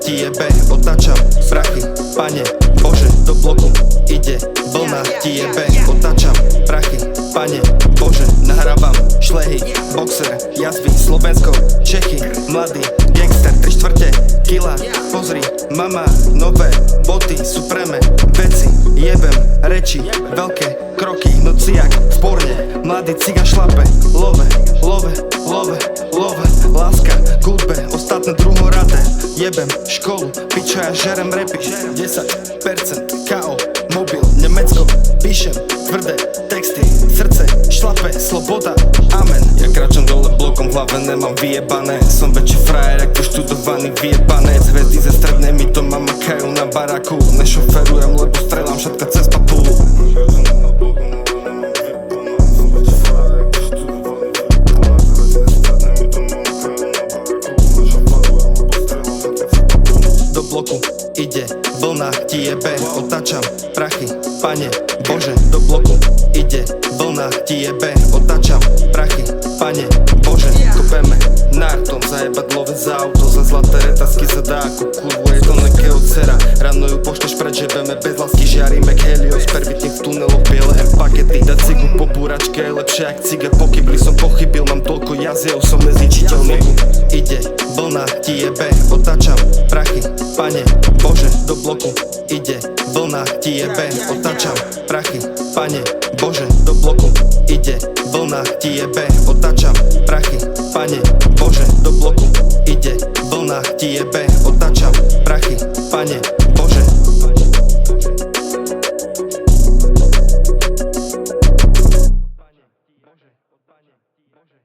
ti jebe, otáčam prachy, pane Bože, do bloku ide vlna, ti jebe, otáčam prachy, pane Bože, nahrávam šlehy, boxer, jazvy, Slovensko, Čechy, mladý gangster, 3/4 kila, pozri, mama, nové boty, supreme, veci, jebem, reči, veľké kroky, noci jak v porne, mladý ciga šlape, love, love, love, love, láska, gulbe, ostatné druhoradé, jebem školu, pičo, ja žerem repy, 10% KO, mobil, Nemecko, píšem tvrdé texty, srdce šlape, sloboda, amen. Ja kráčam dole blokom, v hlave nemám vyjebané, som väčší frajer, ako študovaný vyjebanec. Hviezdy ze strednej mi to makajú na baraku, nešoferujem, lebo strelám všetko cez papulu. Do bloku ide vlna, ti jebe, otáčam prachy, pane Bože, do bloku ide vlna, ti jebe, otáčam prachy, pane Bože, kopeme nartom, zajebať love za auto, za zlaté retasky zadá ako kurvu, je to nekého dcera, ráno ju pošleš preč, žebeme bez lásky, žiaríme Helios, pervitných v tuneloch, biele pakety, dať cigu po búračke je lepšie jak ciga, pokybli som pochybil, mám toľko jaziev, som nezničiteľný. Ide vlna, ti jebe, otáčam prachy, pane Bože, do bloku ide vlna, ti jebe, otáčam prachy, pane Bože, do bloku ide vlna, ti jebe, otáčam prachy, pane Bože, do bloku ide vlna, ti jebe, otáčam prachy, pane Bože.